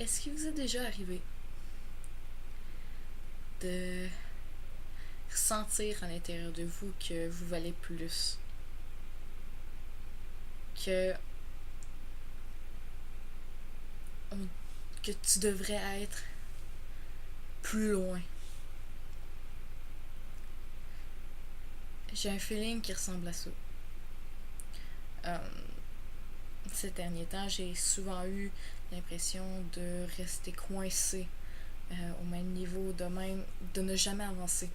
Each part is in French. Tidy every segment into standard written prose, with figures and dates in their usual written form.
Est-ce qu'il vous est déjà arrivé de ressentir à l'intérieur de vous que vous valez plus, que, que tu devrais être plus loin? J'ai un feeling qui ressemble à ça. Euh, Ces derniers temps, j'ai souvent eu l'impression de rester coincé au même niveau, de ne jamais avancer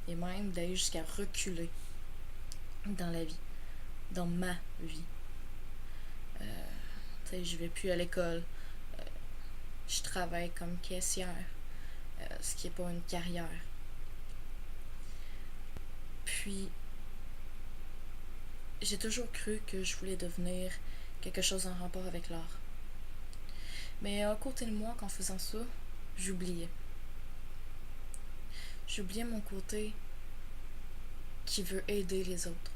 et même d'aller jusqu'à reculer dans la vie, dans ma vie. Tu sais, je vais plus à l'école, je travaille comme caissière, ce qui n'est pas une carrière. Puis, j'ai toujours cru que je voulais devenir quelque chose en rapport avec l'art. Mais à côté de moi, qu'en faisant ça, j'oubliais. J'oubliais mon côté qui veut aider les autres,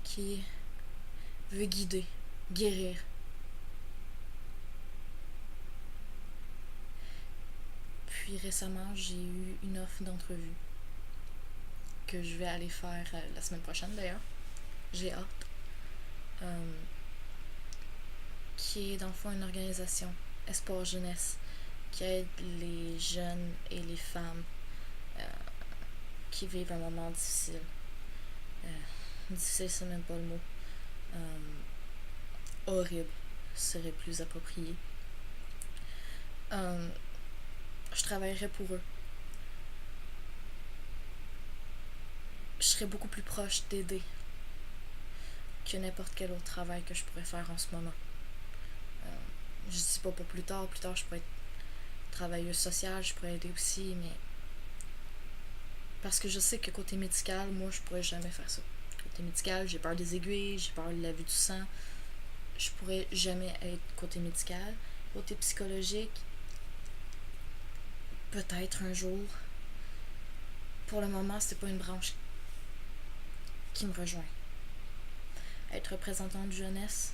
qui veut guider, guérir. Puis récemment, j'ai eu une offre d'entrevue que je vais aller faire la semaine prochaine d'ailleurs. J'ai hâte. Euh, qui est dans le fond une organisation, Espoir Jeunesse, qui aide les jeunes et les femmes euh, qui vivent un moment difficile. Difficile, c'est même pas le mot. Horrible serait plus approprié. Euh, je travaillerais pour eux. Je serais beaucoup plus proche d'aider que n'importe quel autre travail que je pourrais faire en ce moment. Je dis pas pour plus tard je pourrais être travailleuse sociale, je pourrais aider aussi, mais parce que je sais que côté médical, moi je pourrais jamais faire ça. Côté médical, j'ai peur des aiguilles, j'ai peur de la vue du sang, je pourrais jamais être côté médical. Côté psychologique, peut-être un jour. Pour le moment, c'est pas une branche qui me rejoint. Être représentante de jeunesse,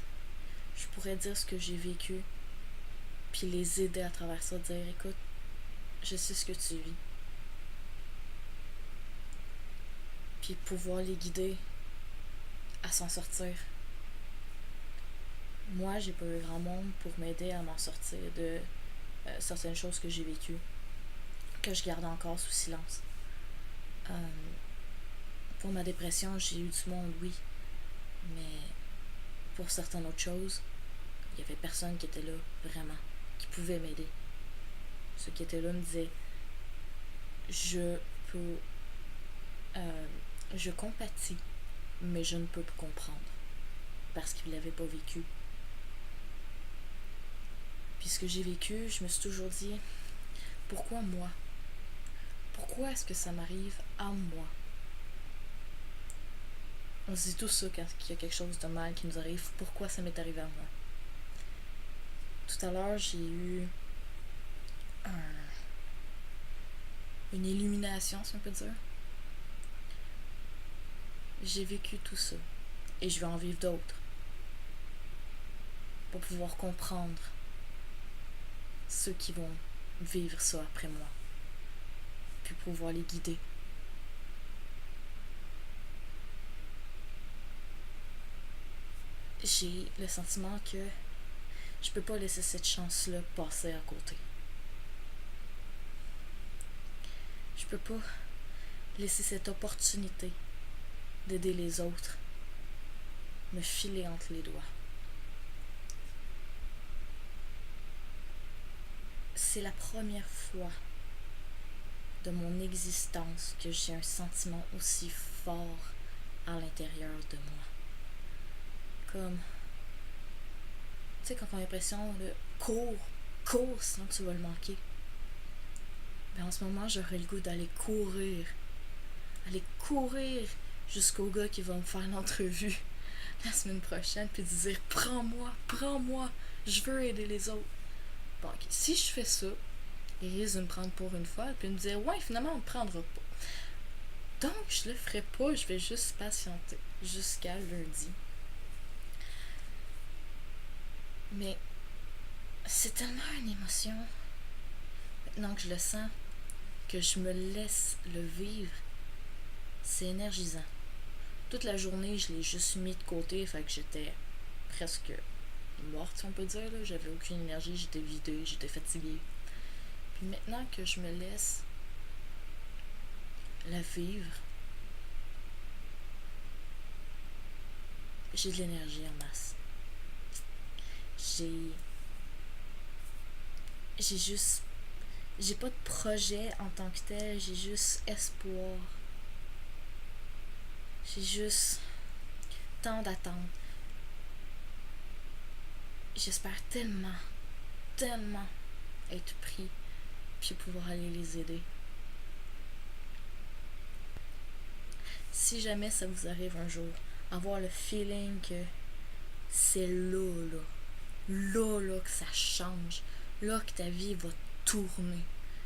je pourrais dire ce que j'ai vécu, puis les aider à travers ça, dire écoute, je sais ce que tu vis. Puis pouvoir les guider à s'en sortir. Moi, j'ai pas eu grand monde pour m'aider à m'en sortir de certaines choses que j'ai vécues, que je garde encore sous silence. Euh, pour ma dépression, j'ai eu du monde, oui, mais pour certaines autres choses, il y avait personne qui était là, vraiment, qui pouvait m'aider. Ceux qui étaient là me disaient je peux. Euh, je compatis, mais je ne peux pas comprendre parce qu'ils ne l'avaient pas vécu. Puis ce que j'ai vécu, je me suis toujours dit pourquoi moi? Pourquoi est-ce que ça m'arrive à moi? On se dit tous ça quand il y a quelque chose de mal qui nous arrive. Pourquoi ça m'est arrivé à moi? Tout à l'heure, j'ai eu une illumination, si on peut dire. J'ai vécu tout ça. Et je vais en vivre d'autres. Pour pouvoir comprendre ceux qui vont vivre ça après moi. Puis pouvoir les guider. J'ai le sentiment que je peux pas laisser cette chance-là passer à côté. Je peux pas laisser cette opportunité d'aider les autres me filer entre les doigts. C'est la première fois de mon existence que j'ai un sentiment aussi fort à l'intérieur de moi. Comme, tu sais, quand on a l'impression de cours, sinon tu vas le manquer. Ben en ce moment, j'aurais le goût d'aller courir jusqu'au gars qui va me faire l'entrevue la semaine prochaine, puis de dire prends-moi, je veux aider les autres. Bon, ok, si je fais ça, il risque de me prendre pour une folle, puis de me dire ouais, finalement, on ne me prendra pas. Donc, je le ferai pas, je vais juste patienter jusqu'à lundi. Mais c'est tellement une émotion. Maintenant que je le sens, que je me laisse le vivre, c'est énergisant. Toute la journée, je l'ai juste mis de côté, fait que j'étais presque morte, si on peut dire. Là. J'avais aucune énergie, j'étais vidée, j'étais fatiguée. Puis maintenant que je me laisse la vivre, j'ai de l'énergie en masse. J'ai juste... J'ai pas de projet en tant que tel, j'ai juste espoir. J'ai juste tant d'attentes. J'espère tellement, tellement être pris, puis pouvoir aller les aider. Si jamais ça vous arrive un jour, avoir le feeling que c'est là que ça change, là que ta vie va tourner,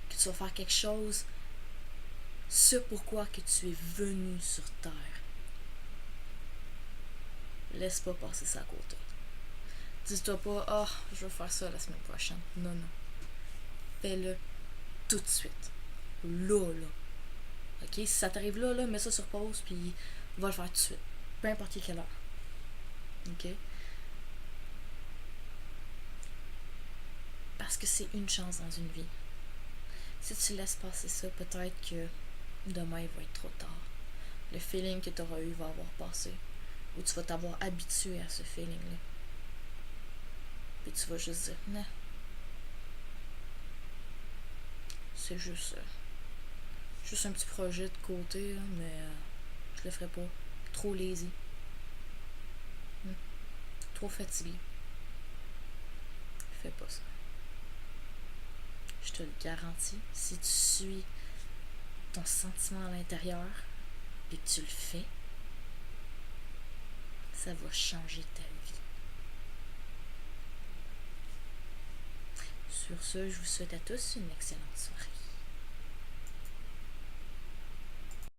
que tu vas faire quelque chose, ce pourquoi que tu es venu sur Terre. Laisse pas passer ça à côté. Dis-toi pas, oh, je vais faire ça la semaine prochaine. Non. Fais-le tout de suite. Là. Ok? Si ça t'arrive là, mets ça sur pause, puis va le faire tout de suite. Peu importe quelle heure. Ok? Parce que c'est une chance dans une vie. Si tu laisses passer ça, peut-être que demain il va être trop tard. Le feeling que tu auras eu va avoir passé. Ou tu vas t'avoir habitué à ce feeling-là. Puis tu vas juste dire, non. C'est juste un petit projet de côté, là, mais je le ferai pas. Trop lazy. Trop fatigué. Fais pas ça. Je te le garantis. Si tu suis ton sentiment à l'intérieur et que tu le fais, ça va changer ta vie. Sur ce, je vous souhaite à tous une excellente soirée.